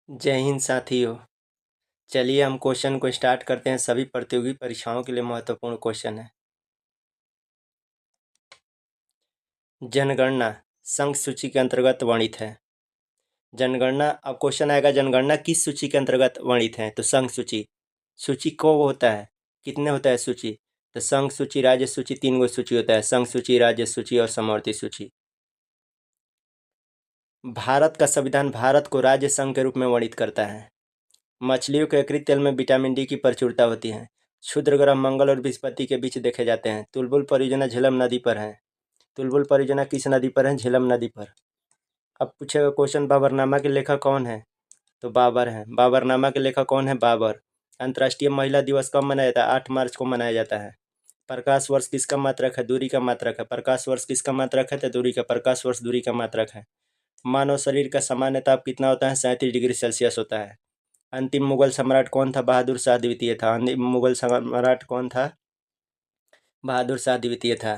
जय हिंद साथियों। चलिए हम क्वेश्चन को स्टार्ट करते हैं। सभी प्रतियोगी परीक्षाओं के लिए महत्वपूर्ण क्वेश्चन है। जनगणना संघ सूची के अंतर्गत वर्णित है। जनगणना, अब क्वेश्चन आएगा जनगणना किस सूची के अंतर्गत वर्णित है, तो संघ सूची। सूची को होता है, कितने होता है सूची, तो संघ सूची, राज्य सूची, 3 गो सूची होता है, संघ सूची, राज्य सूची और समवर्ती सूची। भारत का संविधान भारत को राज्य संघ के रूप में वर्णित करता है। मछलियों के यकृत तेल में विटामिन डी की प्रचुरता होती है। क्षुद्र ग्रह मंगल और बृहस्पति के बीच देखे जाते हैं। तुलबुल परियोजना झेलम नदी पर है। तुलबुल परियोजना किस नदी पर है, झेलम नदी पर। अब पूछेगा क्वेश्चन, बाबरनामा के लेखक कौन है, तो बाबर है। बाबरनामा के लेखक कौन है, बाबर। अंतर्राष्ट्रीय महिला दिवस कब मनाया जाता है, 8 मार्च को मनाया जाता है। प्रकाश वर्ष किसका मात्रक है, दूरी का मात्रक है। प्रकाश वर्ष किसका मात्रक है, तो दूरी का। प्रकाश वर्ष दूरी का मात्रक है। मानव शरीर का सामान्य ताप कितना होता है, 37 डिग्री सेल्सियस होता है। अंतिम मुगल सम्राट कौन था, बहादुर शाह द्वितीय था। अंतिम मुगल सम्राट कौन था, बहादुर शाह द्वितीय था।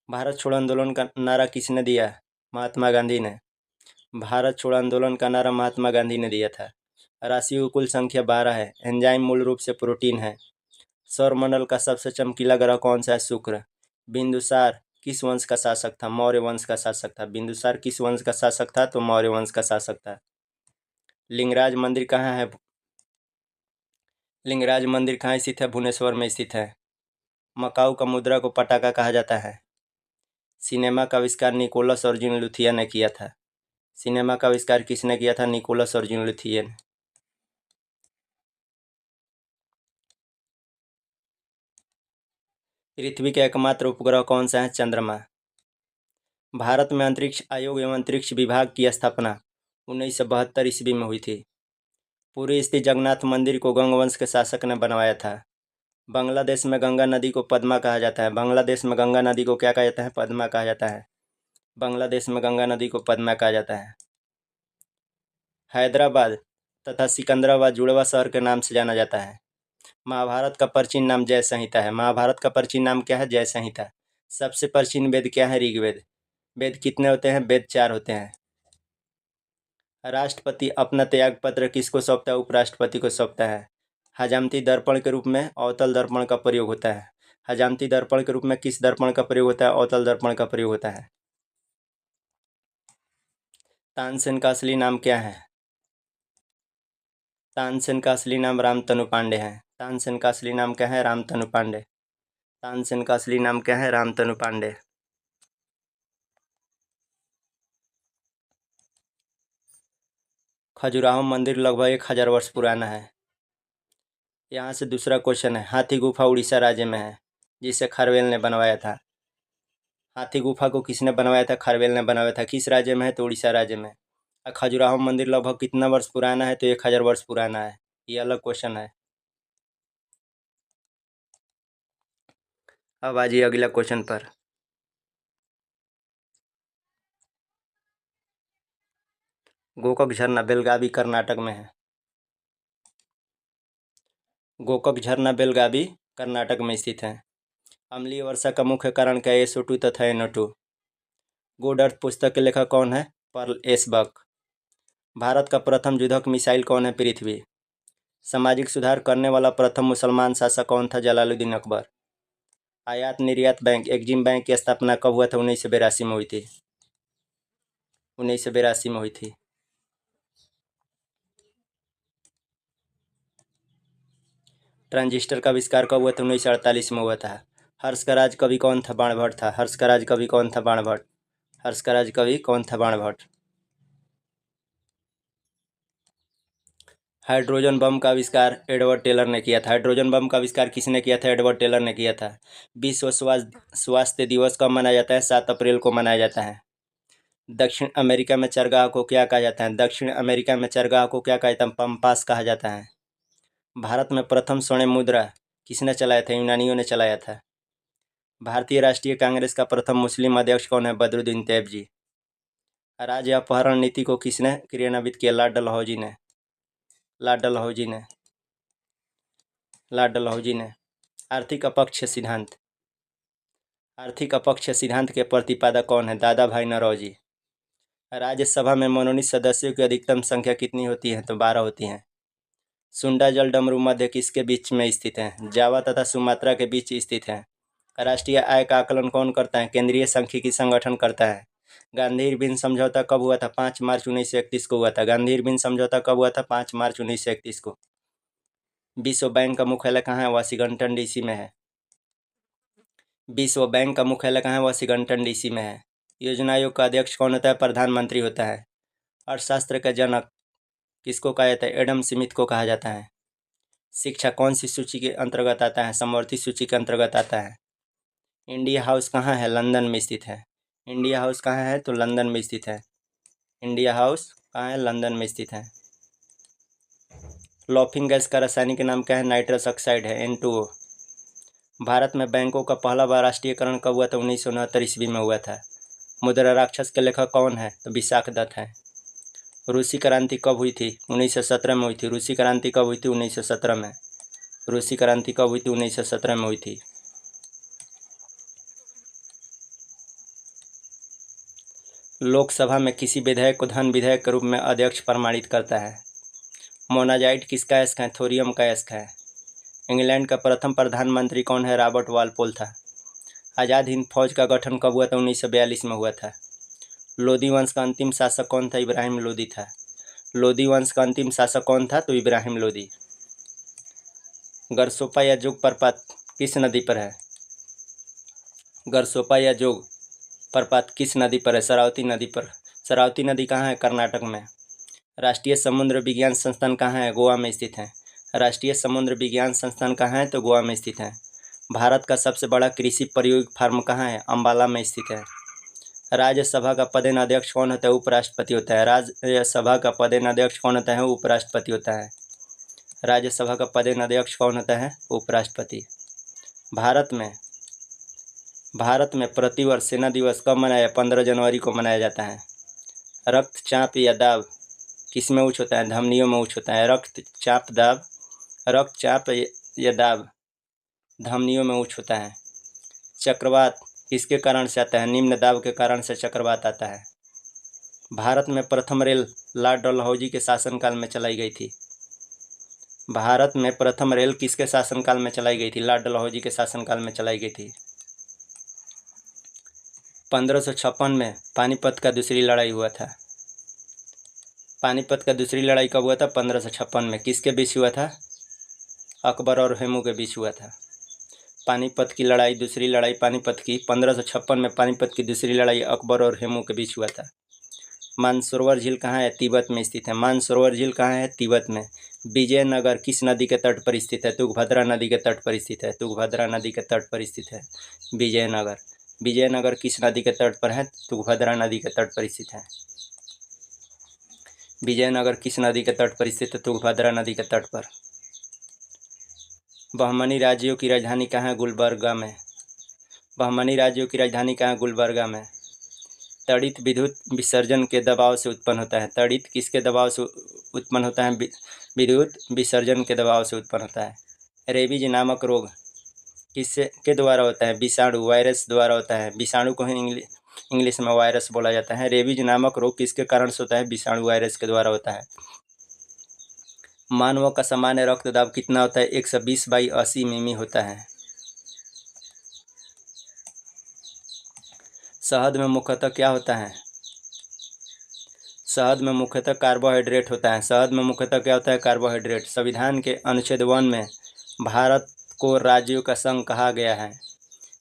भारत छोड़ो आंदोलन का नारा किसने दिया, महात्मा गांधी ने। भारत छोड़ो आंदोलन का नारा महात्मा गांधी ने दिया था। राशियों की कुल संख्या 12 है। एंजाइम मूल रूप से प्रोटीन है। सौरमंडल का सबसे चमकीला ग्रह कौन सा है, शुक्र। बिंदुसार किस वंश का शासक था, मौर्य वंश का शासक था। बिंदुसार किस वंश का शासक था, तो मौर्य वंश का शासक था। लिंगराज मंदिर कहाँ है, लिंगराज मंदिर कहाँ स्थित है, भुवनेश्वर में स्थित है। मकाऊ का मुद्रा को पटाखा कहा जाता है। सिनेमा का आविष्कार निकोलस और जीन लुथिया ने किया था। सिनेमा का आविष्कार किसने किया था, निकोलस और जीन लुथिया ने। पृथ्वी का एकमात्र उपग्रह कौन सा है, चंद्रमा। भारत में अंतरिक्ष आयोग एवं अंतरिक्ष विभाग की स्थापना 1972 ईस्वी में हुई थी। पुरी स्थित जगन्नाथ मंदिर को गंगवंश के शासक ने बनवाया था। बांग्लादेश में गंगा नदी को पद्मा कहा जाता है। बांग्लादेश में गंगा नदी को क्या कहा जाता है, पद्मा कहा जाता है। बांग्लादेश में गंगा नदी को पद्मा कहा जाता है। हैदराबाद तथा सिकंदराबाद जुड़वा शहर के नाम से जाना जाता है। महाभारत का प्राचीन नाम जय संहिता है। महाभारत का प्राचीन नाम क्या है, जय संहिता। सबसे प्राचीन वेद क्या है, ऋग्वेद। वेद कितने होते हैं, वेद 4 होते हैं। राष्ट्रपति अपना त्याग पत्र किसको सौंपता है, उपराष्ट्रपति को सौंपता है। हजामती दर्पण के रूप में अवतल दर्पण का प्रयोग होता है। हजामती दर्पण के रूप में किस दर्पण का प्रयोग होता है, अवतल दर्पण का प्रयोग होता है। तानसेन का असली नाम क्या है, तानसेन का असली नाम रामतनु पांडे है। तानसेन का असली नाम क्या है, रामतनु पांडे। तानसेन का असली नाम क्या है, रामतनु पांडे। खजुराहो मंदिर लगभग 1000 वर्ष पुराना है। यहाँ से दूसरा क्वेश्चन है, हाथी गुफा उड़ीसा राज्य में है, जिसे खरवेल ने बनवाया था। हाथी गुफा को किसने बनवाया था, खरवेल ने बनवाया था। किस राज्य में है, तो उड़ीसा राज्य में। और खजुराहो मंदिर लगभग कितना वर्ष पुराना है, तो 1000 वर्ष पुराना है। ये अलग क्वेश्चन है। अब आ जाइए अगला क्वेश्चन पर। गोकक झरना बेलगावी कर्नाटक में है। गोकक झरना बेलगावी कर्नाटक में स्थित है। अम्लीय वर्षा का मुख्य कारण क्या है, SO2 तथा NO2। गुड अर्थ पुस्तक के लेखक कौन है, पर्ल एस बक। भारत का प्रथम युद्धक मिसाइल कौन है, पृथ्वी। सामाजिक सुधार करने वाला प्रथम मुसलमान शासक कौन था, जलालुद्दीन अकबर। आयात निर्यात बैंक एग्जिम बैंक की स्थापना कब हुआ था, 1982 में हुई थी। 1982 में हुई थी। ट्रांजिस्टर का आविष्कार कब हुआ था, 1948 में हुआ था। हर्ष का राज कवि कौन था, बाणभट्ट था। हर्ष का राज कवि कौन था, बाणभट्ट। हर्ष का राज कवि कौन था, बाणभट्ट। हाइड्रोजन बम का आविष्कार एडवर्ड टेलर ने किया था। हाइड्रोजन बम का आविष्कार किसने किया था, एडवर्ड टेलर ने किया था। विश्व स्वास्थ्य दिवस कब मनाया जाता है, 7 अप्रैल को मनाया जाता है। दक्षिण अमेरिका में चरगाह को क्या कहा जाता है, दक्षिण अमेरिका में चरगाह को क्या कहा जाता है, पंपास कहा जाता है। भारत में प्रथम स्वर्ण मुद्रा किसने चलाया था, यूनानियों ने चलाया था। भारतीय राष्ट्रीय कांग्रेस का प्रथम मुस्लिम अध्यक्ष कौन है, बदरुद्दीन तैयब जी। राज्य अपहरण नीति को किसने क्रियान्वित किया, लॉर्ड डलहौजी ने। लॉर्ड डलहौजी ने। लॉर्ड डलहौजी ने। आर्थिक अपक्ष सिद्धांत। आर्थिक अपक्ष सिद्धांत के प्रतिपादक कौन है, दादा भाई नौरोजी। राज्यसभा में मनोनीत सदस्यों की अधिकतम संख्या कितनी होती है? तो 12 होती हैं। सुंडा जल डमरू मध्य किसके बीच में स्थित है? जावा तथा सुमात्रा के बीच स्थित है। राष्ट्रीय आय का आकलन कौन करता है? केंद्रीय सांख्यिकी संगठन करता है। गांधी इरविन समझौता कब हुआ था? 5 मार्च 1931 को हुआ था। गांधी इरविन समझौता कब हुआ था? 5 मार्च 1931 को। विश्व बैंक का मुख्यालय कहाँ है? वाशिंगटन डीसी में है। विश्व बैंक का मुख्यालय कहाँ है? वाशिंगटन डीसी में है। योजना आयोग का अध्यक्ष कौन होता है? प्रधानमंत्री होता है। अर्थशास्त्र का जनक किसको कहा जाता है? एडम स्मिथ को कहा जाता है। शिक्षा कौन सी सूची के अंतर्गत आता है? समवर्ती सूची के अंतर्गत आता है। इंडिया हाउस कहाँ है? लंदन में स्थित है। इंडिया हाउस कहाँ है? तो लंदन में स्थित है। इंडिया हाउस कहाँ है? लंदन में स्थित है। लॉफिंग गैस का रासायनिक नाम क्या है? नाइट्रस ऑक्साइड है, N2O। भारत में बैंकों का पहला बार राष्ट्रीयकरण कब हुआ था? 1969 ईस्वी में हुआ था। मुद्रा राक्षस के लेखक कौन है? तो विशाख दत्त है। रूसी क्रांति कब हुई थी? 1917 में हुई थी। रूसी क्रांति कब हुई थी? 1917 में। रूसी क्रांति कब हुई थी? 1917 में हुई थी। लोकसभा में किसी विधेयक को धन विधेयक के रूप में अध्यक्ष प्रमाणित करता है। मोनाजाइट किसका अयस्क है? थोरियम का अयस्क है। इंग्लैंड का प्रथम प्रधानमंत्री कौन है? रॉबर्ट वालपोल था। आज़ाद हिंद फौज का गठन कब हुआ था? 1942 में हुआ था। लोदी वंश का अंतिम शासक कौन था? इब्राहिम लोदी था। लोदी वंश का अंतिम शासक कौन था? तो इब्राहिम लोदी। गरसोपा या जोग प्रपात किस नदी पर है? गरसोपा या जोग प्रपात किस नदी पर है? शरावती नदी पर। शरावती नदी कहाँ है? कर्नाटक में। राष्ट्रीय समुद्र विज्ञान संस्थान कहाँ है? गोवा में स्थित है। राष्ट्रीय समुद्र विज्ञान संस्थान कहाँ है? तो गोवा में स्थित है। भारत का सबसे बड़ा कृषि प्रायोगिक फार्म कहाँ है? अम्बाला में स्थित है। राज्यसभा का पदेनाध्यक्ष कौन होता है? उपराष्ट्रपति होता है। राज्यसभा का पदेनाध्यक्ष कौन होता है? उपराष्ट्रपति होता है। राज्यसभा का पदेनाध्यक्ष कौन होता है? उपराष्ट्रपति। भारत में प्रतिवर्ष सेना दिवस कब मनाया? 15 जनवरी को मनाया जाता है। रक्तचाप या दाब किस में उच्च होता है? धमनियों में उच्च होता है। रक्तचाप या दाब धमनियों में उच्च होता है। चक्रवात किसके कारण से आता है? निम्न दाब के कारण से चक्रवात आता है। भारत में प्रथम रेल लॉर्ड डलहौजी के शासनकाल में चलाई गई थी। भारत में प्रथम रेल किसके शासनकाल में चलाई गई थी? लॉर्ड डलहौजी के शासनकाल में चलाई गई थी। 1556 में पानीपत का दूसरी लड़ाई हुआ था। पानीपत का दूसरी लड़ाई कब हुआ था? 1556 में। किसके बीच हुआ था? अकबर और हेमू के बीच हुआ था। पानीपत की लड़ाई, दूसरी लड़ाई पानीपत की 1556 में। पानीपत की दूसरी लड़ाई अकबर और हेमू के बीच हुआ था। मानसरोवर झील कहाँ है? तिब्बत में स्थित है। मानसरोवर झील कहाँ है? तिब्बत में। विजयनगर किस नदी के तट पर स्थित है? तुंगभद्रा नदी के तट पर स्थित है। तुंगभद्रा नदी के तट पर स्थित है विजयनगर। विजयनगर किस नदी के तट पर है? तुंगभद्रा नदी के तट पर स्थित है। विजयनगर किस नदी के तट पर स्थित है? तुंगभद्रा नदी के तट पर। बहमनी राज्यों की राजधानी कहाँ है? गुलबर्गा में। बहमनी राज्यों की राजधानी कहाँ है? गुलबर्गा में। तड़ित विद्युत विसर्जन के दबाव से उत्पन्न होता है। तड़ित किसके दबाव से उत्पन्न होता है? विद्युत विसर्जन के दबाव से उत्पन्न होता है। रेबीज नामक रोग किससे के द्वारा होता है? विषाणु वायरस द्वारा होता है। विषाणु को ही इंग्लिश में वायरस बोला जाता है। रेबीज नामक रोग किसके कारण से होता है? विषाणु वायरस के द्वारा होता है। मानव का सामान्य रक्तदाब कितना होता है? 120/80 मिमी होता है। शहद में मुख्यतः क्या होता है? शहद में मुख्यतः कार्बोहाइड्रेट होता है। शहद में मुख्यतः क्या होता है? कार्बोहाइड्रेट। संविधान के अनुच्छेद 1 में भारत को राज्यों का संघ कहा गया है।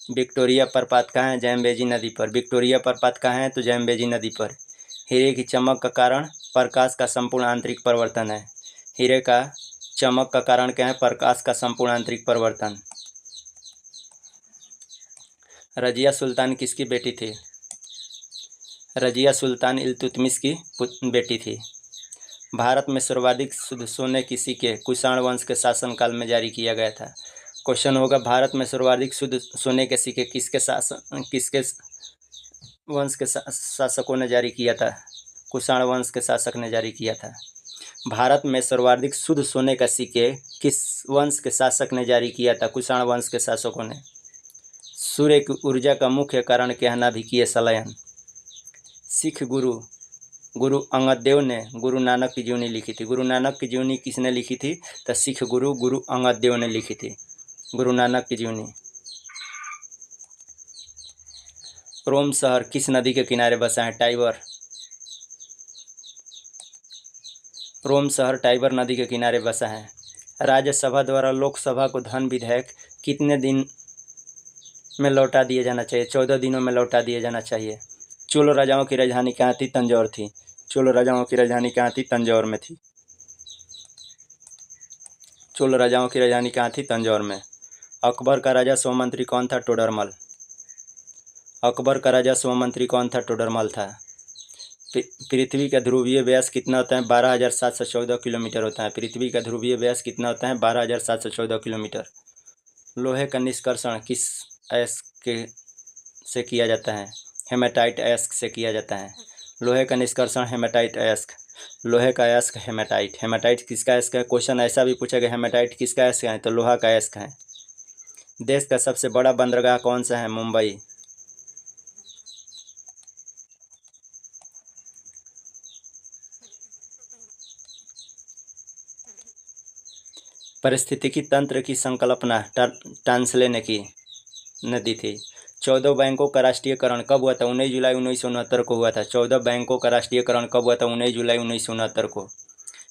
विक्टोरिया प्रपात कहाँ है? जैम्बेजी नदी पर। विक्टोरिया प्रपात कहाँ है? तो जैम्बेजी नदी पर। हीरे की चमक का कारण प्रकाश का संपूर्ण आंतरिक परिवर्तन है। हीरे का चमक का कारण क्या है? प्रकाश का संपूर्ण आंतरिक परिवर्तन। रजिया सुल्तान किसकी बेटी थी? रजिया सुल्तान इल्तुतमिश की बेटी थी। भारत में सर्वाधिक शुद्ध सोने की सिक्के कुषाण वंश के शासनकाल में जारी किया गया था। क्वेश्चन होगा, भारत में सर्वाधिक शुद्ध सोने के सिक्के किसके वंश के शासकों ने जारी किया था? कुषाण वंश के शासक ने जारी किया था। भारत में सर्वाधिक शुद्ध सोने का सिक्के किस वंश के शासक ने जारी किया था? कुषाण वंश के शासकों ने। सूर्य की ऊर्जा का मुख्य कारण क्या है? नाभिकीय संलयन। सिख गुरु गुरु अंगद देव ने गुरु नानक की जीवनी लिखी थी। गुरु नानक की जीवनी किसने लिखी थी? तो सिख गुरु गुरु अंगद देव ने लिखी थी गुरु नानक की जीवनी। रोम शहर किस नदी के किनारे बसा है? टाइबर। रोम शहर टाइबर नदी के किनारे बसा है। राज्यसभा द्वारा लोकसभा को धन विधेयक कितने दिन में लौटा दिए जाना चाहिए? 14 दिनों में लौटा दिया जाना चाहिए। चोल राजाओं की राजधानी कहाँ थी? तंजौर थी। चोल राजाओं की राजधानी कहाँ थी? तंजौर में थी। चोल राजाओं की राजधानी कहाँ थी? तंजौर में। अकबर का राजस्व मंत्री कौन था? टोडरमल। अकबर का राजस्व मंत्री कौन था? टोडरमल था। पृथ्वी का ध्रुवीय व्यास कितना होता है? 12,714 किलोमीटर होता है। पृथ्वी का ध्रुवीय व्यास कितना होता है? 12,714 किलोमीटर। लोहे का निष्कर्षण किस अयस्क से किया जाता है? हेमेटाइट अयस्क से किया जाता है। लोहे का निष्कर्षण हेमेटाइट अयस्क। लोहे का अयस्क हेमेटाइट। हेमेटाइट किसका अयस्क है? क्वेश्चन ऐसा भी पूछा गया हेमेटाइट किसका अयस्क है, तो लोहा का अयस्क है। देश का सबसे बड़ा बंदरगाह कौन सा है? मुंबई। पारिस्थितिकी तंत्र की संकल्पना टांसले ने दी थी। 14 बैंकों का राष्ट्रीयकरण कब हुआ था? 19 जुलाई 1969 को हुआ था। 14 बैंकों का राष्ट्रीयकरण कब हुआ था? 19 जुलाई 1969 को।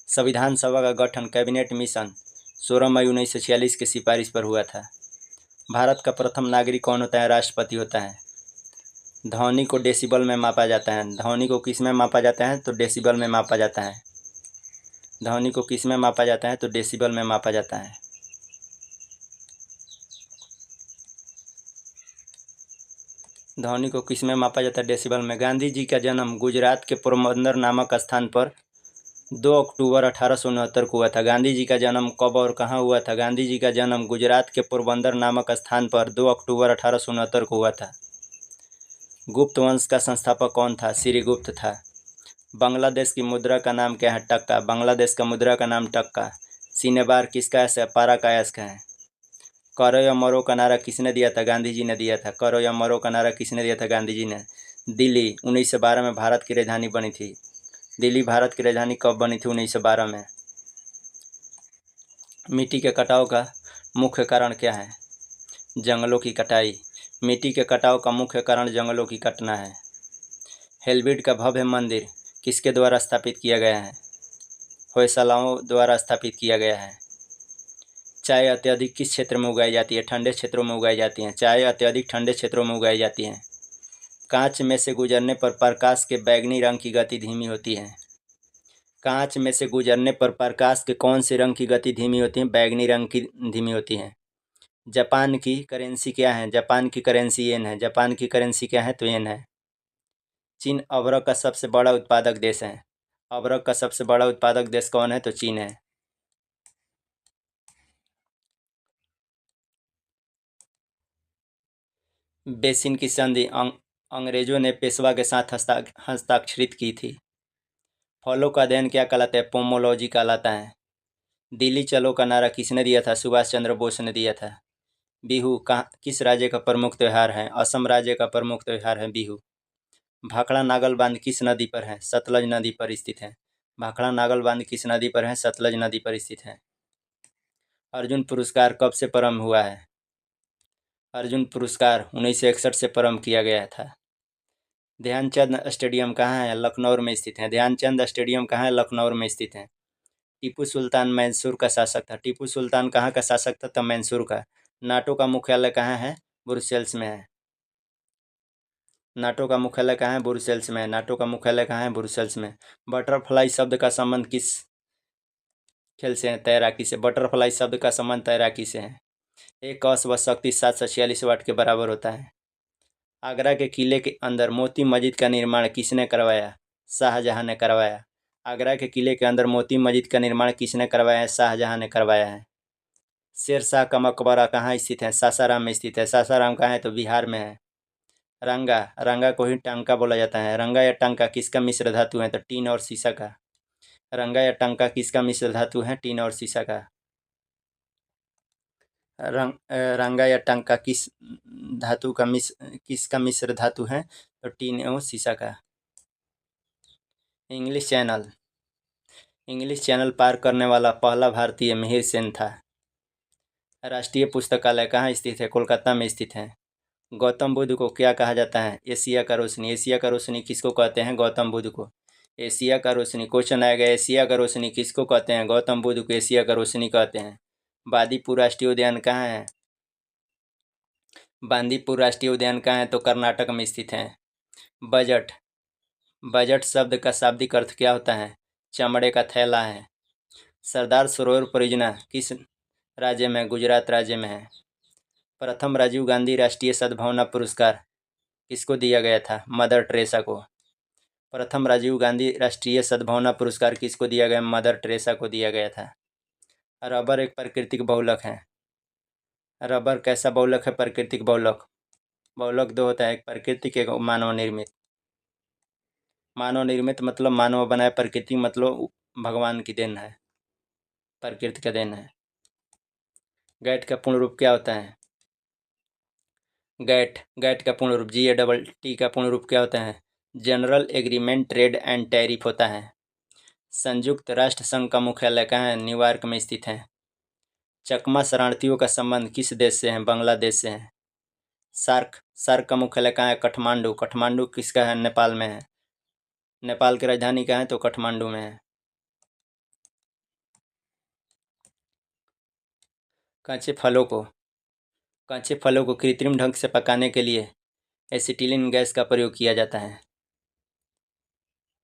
संविधान सभा का गठन कैबिनेट मिशन 16 मई 1946 की सिफारिश पर हुआ था। भारत का प्रथम नागरिक कौन होता है? राष्ट्रपति होता है। ध्वनि को डेसिबल में मापा जाता है। ध्वनि को किस में मापा जाता है? तो डेसिबल में मापा जाता है। ध्वनि को किस में मापा जाता है? तो डेसिबल में मापा जाता है। ध्वनि को किस में मापा जाता है? डेसिबल में। गांधी जी का जन्म गुजरात के पोरबंदर नामक स्थान पर 2 अक्टूबर 1869 को हुआ था। गांधी जी का जन्म कब और कहाँ हुआ था? गांधी जी का जन्म गुजरात के पोरबंदर नामक स्थान पर 2 अक्टूबर 1869 को हुआ था। गुप्त वंश का संस्थापक कौन था? श्रीगुप्त था। बांग्लादेश की मुद्रा का नाम क्या है? टक्का। बांग्लादेश का मुद्रा का नाम टक्का। सिनेबार किसका अयस्क है? पारा का अयस्क है। करो या मरो का नारा किसने दिया था? गांधी जी ने दिया था। करो या मरो का नारा किसने दिया था? गांधी जी ने। दिल्ली 1912 में भारत की राजधानी बनी थी। दिल्ली भारत की राजधानी कब बनी थी? 1912 में। मिट्टी के कटाव का मुख्य कारण क्या है? जंगलों की कटाई। मिट्टी के कटाव का मुख्य कारण जंगलों की कटना है। हेल्बिड का भव्य मंदिर किसके द्वारा स्थापित किया गया है? होयसलाओं द्वारा स्थापित किया गया है। चाय अत्यधिक किस क्षेत्र में उगाई जाती है? ठंडे क्षेत्रों में उगाई जाती है। चाय अत्यधिक ठंडे क्षेत्रों में उगाई जाती है। कांच में से गुजरने पर प्रकाश के बैंगनी रंग की गति धीमी होती है। कांच में से गुजरने पर प्रकाश के कौन से रंग की गति धीमी होती है? बैंगनी रंग की धीमी होती है। जापान की करेंसी क्या है? जापान की करेंसी येन है। जापान की करेंसी क्या है? तो येन है। चीन अभ्रक का सबसे बड़ा उत्पादक देश है। अभ्रक का सबसे बड़ा उत्पादक देश कौन है? तो चीन है। बेसिन की संधि अंग्रेजों ने पेशवा के साथ हस्ताक्षरित की थी। फलों का अध्ययन क्या कहलाता है? पोमोलॉजी कहलाता है। दिल्ली चलो का नारा किसने दिया था? सुभाष चंद्र बोस ने दिया था। बिहू कहाँ किस राज्य का प्रमुख त्यौहार है? असम राज्य का प्रमुख त्यौहार है बिहू। भाखड़ा नागल बांध किस नदी पर है? सतलज नदी पर स्थित है। भाखड़ा नागल बांध किस नदी पर है? सतलज नदी पर स्थित है। अर्जुन पुरस्कार कब से प्रारंभ हुआ है? अर्जुन पुरस्कार 1961 से प्रारंभ किया गया था। ध्यानचंद स्टेडियम कहाँ है? लखनऊ में स्थित है। ध्यानचंद स्टेडियम कहाँ है? लखनऊ में स्थित है। टीपू सुल्तान मैसूर का शासक था। टीपू सुल्तान कहाँ का शासक था? तो मैसूर का। नाटो का मुख्यालय कहाँ है? ब्रुसेल्स में है। नाटो का मुख्यालय कहाँ है? ब्रुसेल्स में है। नाटो का मुख्यालय कहाँ है? ब्रुसेल्स में। बटरफ्लाई शब्द का संबंध किस खेल से है? तैराकी से। बटरफ्लाई शब्द का संबंध तैराकी से है। एक अश्व शक्ति 746 वाट के बराबर होता है। आगरा के किले के अंदर मोती मस्जिद का निर्माण किसने करवाया? शाहजहां ने करवाया। आगरा के किले के अंदर मोती मस्जिद का निर्माण किसने करवाया है? शाहजहां ने करवाया है। शेरशाह का मकबरा कहाँ स्थित है? सासाराम में स्थित है। सासाराम कहाँ है? तो बिहार में है। रंगा रंगा को ही टांका बोला जाता है। रंगा या टांका किसका मिश्र धातु है? तो टीन और सीसा का। रंगा या टांका किसका मिश्र धातु है? टीन और सीसा का। रंगा या टांका किसका मिश्र धातु है? तो टीन एवं सीसा का। English channel. इंग्लिश चैनल पार करने वाला पहला भारतीय मिहिर सेन था। राष्ट्रीय पुस्तकालय कहाँ स्थित है? कोलकाता में स्थित है। गौतम बुद्ध को क्या कहा जाता है? एशिया का रोशनी। एशिया का रोशनी किसको कहते हैं? गौतम बुद्ध को। एशिया का रोशनी क्वेश्चन आएगा, एशिया का रोशनी किसको कहते हैं? गौतम बुद्ध को एशिया का रोशनी कहते हैं। बांदीपुर राष्ट्रीय उद्यान कहाँ है? बांदीपुर राष्ट्रीय उद्यान कहाँ है? तो कर्नाटक में स्थित है। बजट। बजट शब्द का शाब्दिक अर्थ क्या होता है? चमड़े का थैला है। सरदार सरोवर परियोजना किस राज्य में? गुजरात राज्य में है। प्रथम राजीव गांधी राष्ट्रीय सद्भावना पुरस्कार किसको दिया गया था? मदर टेरेसा को। प्रथम राजीव गांधी राष्ट्रीय सद्भावना पुरस्कार किसको दिया गया? मदर टेरेसा को दिया गया था। रबर एक प्राकृतिक बहुलक है। रबर कैसा बहुलक है? प्राकृतिक बहुलक। बहुलक दो होता है, एक प्राकृतिक एक मानव निर्मित। मानव निर्मित मतलब मानव बनाया, प्रकृति मतलब भगवान की देन है, प्रकृति का देन है। गैट का पूर्ण रूप क्या होता है? गैट का पूर्ण रूप GATT का पूर्ण रूप क्या होता है? General agreement trade and tariff होता है। संयुक्त राष्ट्र संघ का मुख्यालय कहाँ है? न्यूयॉर्क में स्थित है। चकमा शरणार्थियों का संबंध किस देश से है? बांग्लादेश से है। सार्क सार्क का मुख्यालय कहाँ है? काठमांडू। काठमांडू किसका है? नेपाल में है। नेपाल की राजधानी कहाँ है? तो काठमांडू में है। कच्चे फलों को कृत्रिम ढंग से पकाने के लिए एसिटिलीन गैस का प्रयोग किया जाता है।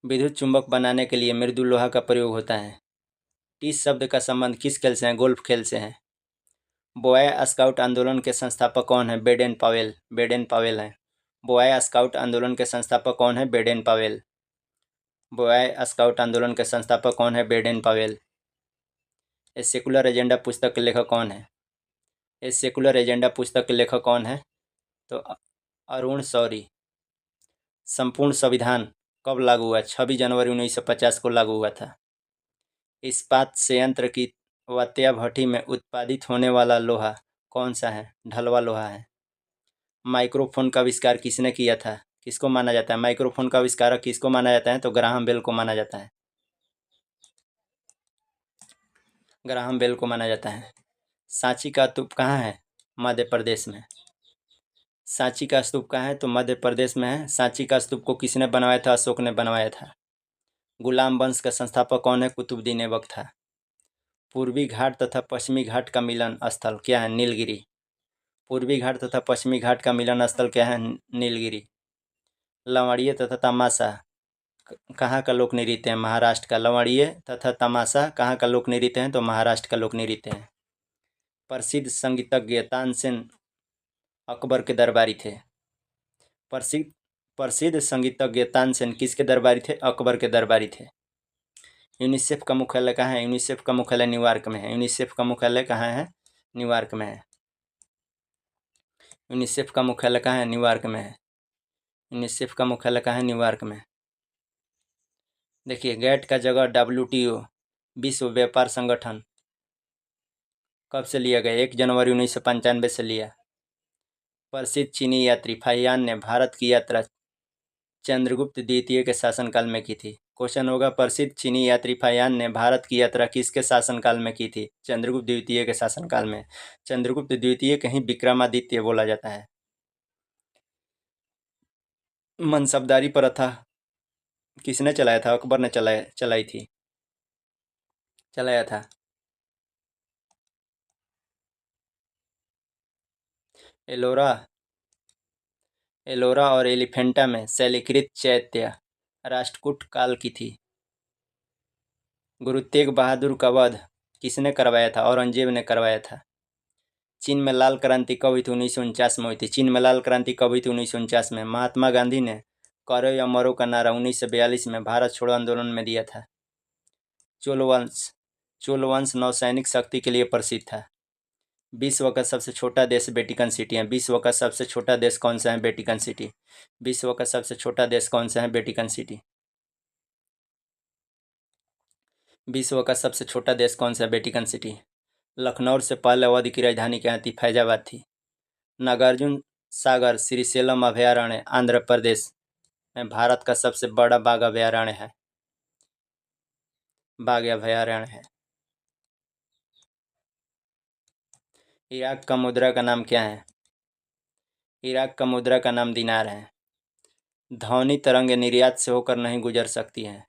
विद्युत चुंबक बनाने के लिए मृदु लोहा का प्रयोग होता है। टीस शब्द का संबंध किस खेल से है? गोल्फ खेल से है। बॉय स्काउट आंदोलन के संस्थापक कौन है? Baden Powell. बेडेन पावेल है। बॉय स्काउट आंदोलन के संस्थापक कौन है? Baden Pavel. बॉय स्काउट आंदोलन के संस्थापक कौन है? Baden Powell. A secular agenda पुस्तक के लेखक कौन है? ए सेकुलर एजेंडा पुस्तक के लेखक कौन है? तो अरुण शौरी। संपूर्ण संविधान कब लागू हुआ? 26 जनवरी 1950 को लागू हुआ था। इस्पात संयंत्र की वत्या भट्ठी में उत्पादित होने वाला लोहा कौन सा है? ढलवा लोहा है। माइक्रोफोन का आविष्कार किसने किया था? किसको माना जाता है? माइक्रोफोन का आविष्कारक किसको माना जाता है? तो ग्राहम बेल को माना जाता है। ग्राहम बेल को माना जाता है। सांची का स्तूप कहाँ है? मध्य प्रदेश में। सांची का स्तूप कहाँ है? तो मध्य प्रदेश में है। सांची का स्तूप को किसने बनवाया था? अशोक ने बनवाया था। गुलाम वंश का संस्थापक कौन है? कुतुबुद्दीन ऐबक था। पूर्वी घाट तथा पश्चिमी घाट का मिलन स्थल क्या है? नीलगिरी। पूर्वी घाट तथा पश्चिमी घाट का मिलन स्थल क्या है? नीलगिरी। लवणीय तथा तमाशा कहाँ का लोक नृत्य है? महाराष्ट्र का। लवणीय तथा तमाशा कहाँ का लोक नृत्य है? तो महाराष्ट्र का लोक नृत्य है। प्रसिद्ध संगीतज्ञ तानसेन अकबर के दरबारी थे। प्रसिद्ध संगीतज्ञ तानसेन किसके दरबारी थे? अकबर के दरबारी थे। यूनिसेफ का मुख्यालय कहाँ है? यूनिसेफ का मुख्यालय न्यूयॉर्क में है। यूनिसेफ का मुख्यालय कहाँ है? न्यूयॉर्क में है। यूनिसेफ का मुख्यालय कहाँ है? न्यूयॉर्क में है। यूनिसेफ का मुख्यालय कहाँ है? न्यूयॉर्क में। देखिए, गैट का जगह WTO विश्व व्यापार संगठन कब से लिया गया? 1 जनवरी 1995 से लिया। प्रसिद्ध चीनी यात्री फाहियान ने भारत की यात्रा चंद्रगुप्त द्वितीय के शासनकाल में की थी। क्वेश्चन होगा, प्रसिद्ध चीनी यात्री फाहियान ने भारत की यात्रा किसके शासनकाल में की थी? चंद्रगुप्त द्वितीय के शासनकाल में। चंद्रगुप्त द्वितीय कहीं विक्रमादित्य बोला जाता है। मनसबदारी प्रथा किसने चलाया था? अकबर ने चलाया था। एलोरा और एलिफेंटा में शैलीकृत चैत्य राष्ट्रकूट काल की थी। गुरु तेग बहादुर का वध किसने करवाया था? औरंगजेब ने करवाया था। चीन में लाल क्रांति कब हुई थी? 1949 में हुई थी। चीन में लाल क्रांति कब हुई थी? 1949 में। महात्मा गांधी ने करो या मरो का नारा 1942 में भारत छोड़ो आंदोलन में दिया था। चोल वंश नौसैनिक शक्ति के लिए प्रसिद्ध था। विश्व का सबसे छोटा देश वेटिकन सिटी है। विश्व का सबसे छोटा देश कौन सा है? Vatican city. विश्व का सबसे छोटा देश कौन सा है? Vatican city. विश्व का सबसे छोटा देश कौन सा है? Vatican city. लखनऊ से पहले अवध की राजधानी क्या थी? फैजाबाद थी। नागार्जुन सागर श्रीशैलम अभयारण्य आंध्र प्रदेश में भारत का सबसे बड़ा बाघ अभयारण्य है। बाघ अभयारण्य है। इराक का मुद्रा का नाम क्या है? इराक का मुद्रा का नाम दिनार है। ध्वनि तरंग निर्यात से होकर नहीं गुजर सकती है।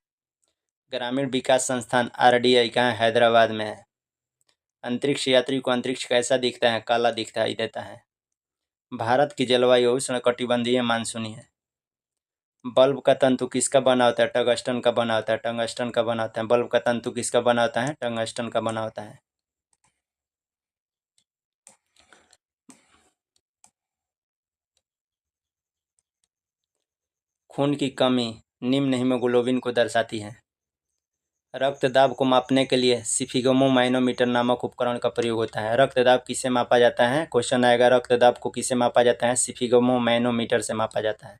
ग्रामीण विकास संस्थान RDI कहाँ हैदराबाद में है। अंतरिक्ष यात्री को अंतरिक्ष कैसा दिखता है? काला दिखता देता है। भारत की जलवायु उष्णकटिबंधीय मानसूनी है। बल्ब का तंतु किसका बना होता है? टंगस्टन का बना होता है। टंगस्टन का बना होता है। बल्ब का तंतु किसका बना होता है? टंगस्टन का बना होता है। खून की कमी निम्न हीमोग्लोबिन को दर्शाती है। रक्तदाब को मापने के लिए स्फिगमोमाइनोमीटर नामक उपकरण का प्रयोग होता है। रक्तदाब किसे मापा जाता है? क्वेश्चन आएगा, रक्तदाब को किसे मापा जाता है? स्फिगमोमाइनोमीटर से मापा जाता है।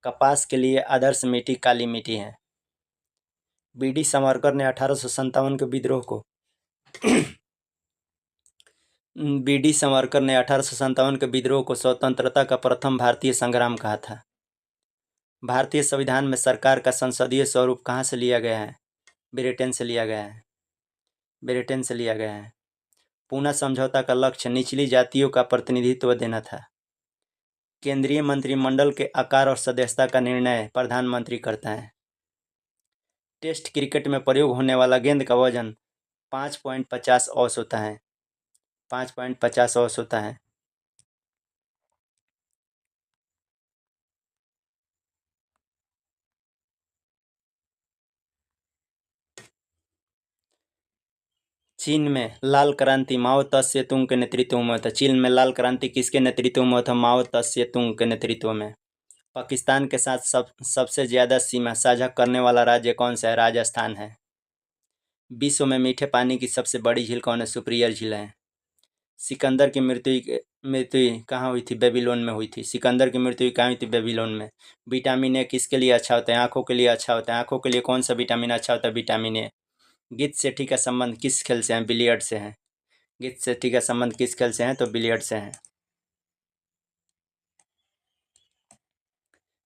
कपास के लिए आदर्श मिट्टी काली मिट्टी है। BD सावरकर ने 1857 के विद्रोह को BD सावरकर ने 1857 के विद्रोह को स्वतंत्रता का प्रथम भारतीय संग्राम कहा था। भारतीय संविधान में सरकार का संसदीय स्वरूप कहाँ से लिया गया है? ब्रिटेन से लिया गया है। ब्रिटेन से लिया गया है। पूना समझौता का लक्ष्य निचली जातियों का प्रतिनिधित्व देना था। केंद्रीय मंत्रिमंडल के आकार और सदस्यता का निर्णय प्रधानमंत्री करता है। टेस्ट क्रिकेट में प्रयोग होने वाला गेंद का वजन 5.50 औंस होता है। 5.50 औंस होता है। चीन में लाल क्रांति माओ त्से तुंग के नेतृत्व में था। चीन में लाल क्रांति किसके नेतृत्व में था? माओ त्से तुंग के नेतृत्व में। पाकिस्तान के साथ सबसे ज्यादा सीमा साझा करने वाला राज्य कौन सा है? राजस्थान है। विश्व में मीठे पानी की सबसे बड़ी झील कौन है? सुपीरियर झील है। सिकंदर की मृत्यु कहाँ हुई थी? बेबीलोन में हुई थी। सिकंदर की मृत्यु कहाँ हुई थी? बेबीलोन में। विटामिन ए किसके लिए अच्छा होता है? आंखों के लिए अच्छा होता है। आंखों के लिए कौन सा विटामिन अच्छा होता है? Vitamin A. गीत सेठी का संबंध किस खेल से है? बिलियर्ड से है। गीत सेठी का संबंध किस खेल से है? तो बिलियर्ड से है।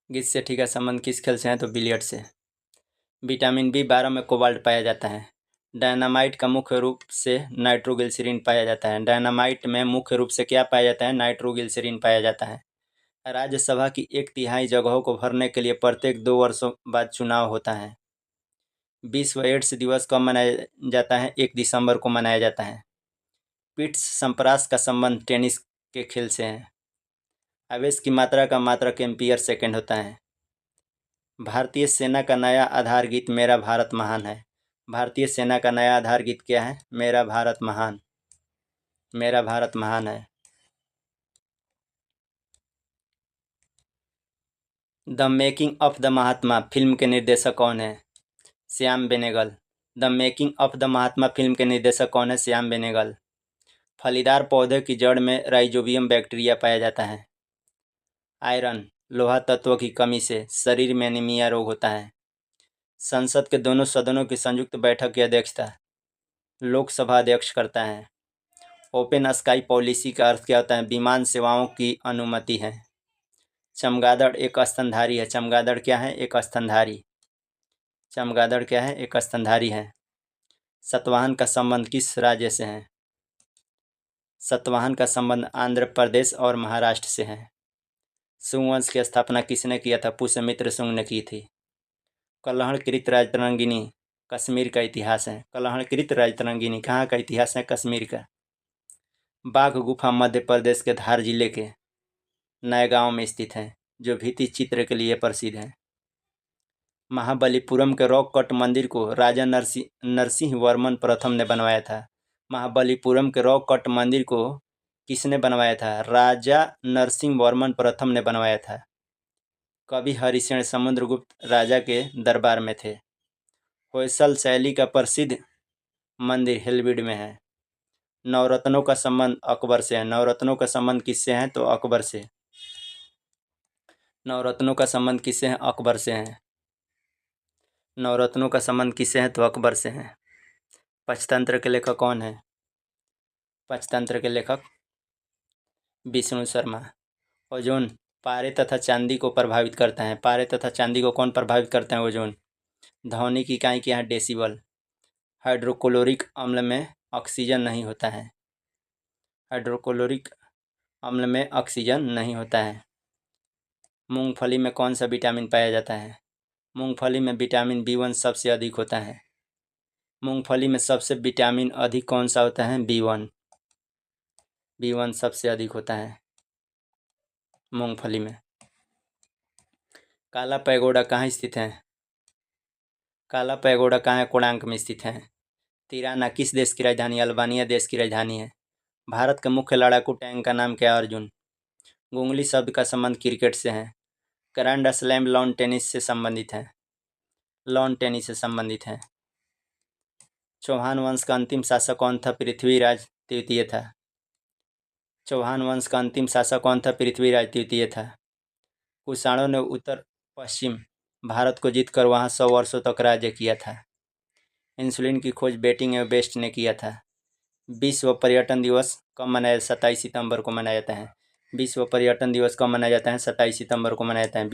गीत सेठी का संबंध किस खेल से है? तो बिलियर्ड से। विटामिन B12 में कोबाल्ट पाया जाता है। डायनामाइट का मुख्य रूप से नाइट्रोग्लिसरीन पाया जाता है। डायनामाइट में मुख्य रूप से क्या पाया जाता है? नाइट्रोग्लिसरीन पाया जाता है। राज्यसभा की 1/3 जगहों को भरने के लिए प्रत्येक 2 वर्षों बाद चुनाव होता है। विश्व एड्स दिवस कब मनाया जाता है? 1 दिसंबर को मनाया जाता है। पिट्स संप्रास का संबंध टेनिस के खेल से है। आवेश की मात्रा का मात्रक एम्पियर सेकेंड होता है। भारतीय सेना का नया आधार गीत मेरा भारत महान है। भारतीय सेना का नया आधार गीत क्या है? मेरा भारत महान। मेरा भारत महान है। The making of the Mahatma film के निर्देशक कौन है? Shyam Benegal. The making of the Mahatma film के निर्देशक कौन है? श्याम बेनेगल। फलीदार पौधे की जड़ में राइजोबियम बैक्टीरिया पाया जाता है। आयरन लोहा तत्व की कमी से शरीर में एनीमिया रोग होता है। संसद के दोनों सदनों की संयुक्त बैठक की अध्यक्षता लोकसभा अध्यक्ष करता है। ओपन स्काई पॉलिसी का अर्थ क्या होता है? विमान सेवाओं की अनुमति है। चमगादड़ एक स्तनधारी है। चमगादड़ क्या है? एक स्तनधारी। चमगादड़ क्या है? एक स्तनधारी है। सतवाहन का संबंध किस राज्य से है? सतवाहन का संबंध आंध्र प्रदेश और महाराष्ट्र से है। सुंग वंश की स्थापना किसने किया था? पुष्यमित्र सुंग ने की थी। कलहणकृत राजतरंगिनी कश्मीर का इतिहास है। कलहणकृत राजतरंगिनी कहाँ का इतिहास है? कश्मीर का। बाघ गुफा मध्य प्रदेश के धार जिले के नए गांव में स्थित है, जो भित्ति चित्र के लिए प्रसिद्ध है। महाबलीपुरम के रॉक कट मंदिर को राजा नरसिंह वर्मन प्रथम ने बनवाया था। महाबलीपुरम के रॉक कट मंदिर को किसने बनवाया था? राजा नरसिंह वर्मन प्रथम ने बनवाया था। कवि हरिशेन समुद्रगुप्त राजा के दरबार में थे। होयसल शैली का प्रसिद्ध मंदिर हेलविड में है। नवरत्नों का संबंध अकबर से है। नवरत्नों का संबंध किससे है? तो अकबर से। नवरत्नों का संबंध किससे है? अकबर से है। नवरत्नों का संबंध किससे है? तो अकबर से है। पंचतंत्र के लेखक कौन है? पंचतंत्र के लेखक विष्णु शर्मा। ओजोन पारे तथा चांदी को प्रभावित करता है। पारे तथा चांदी को कौन प्रभावित करते हैं? ओजोन। ध्वनि की इकाई क्या है? डेसिबल। हाइड्रोक्लोरिक अम्ल में ऑक्सीजन नहीं होता है। हाइड्रोक्लोरिक अम्ल में ऑक्सीजन नहीं होता है। मूंगफली में कौन सा विटामिन पाया जाता है? मूंगफली में विटामिन B1 सबसे अधिक होता है। मूंगफली में सबसे विटामिन अधिक कौन सा होता है? B1। B1 सबसे अधिक होता है मूंगफली में। काला पैगोडा कहाँ स्थित है? काला पैगोडा कहाँ है? कोणार्क में स्थित है। तिराना किस देश की राजधानी? अल्बानिया देश की राजधानी है। भारत के मुख्य लड़ाकू टैंक का नाम क्या है? अर्जुन। गुंगली शब्द का संबंध क्रिकेट से है। ग्रैंड स्लैम लॉन टेनिस से संबंधित है। लॉन टेनिस से संबंधित है। चौहान वंश का अंतिम शासक कौन था? पृथ्वीराज द्वितीय था। चौहान वंश का अंतिम शासक कौन था? पृथ्वीराज द्वितीय था। कुषाणों ने उत्तर पश्चिम भारत को जीतकर वहां 100 वर्षों तक राज्य किया था। इंसुलिन की खोज बेटिंग एवं बेस्ट ने किया था। विश्व पर्यटन दिवस कब मनाया? 27 सितंबर को मनाया जाता है। विश्व पर्यटन दिवस कब मनाया जाता है? 27 सितंबर को मनाया जाता है।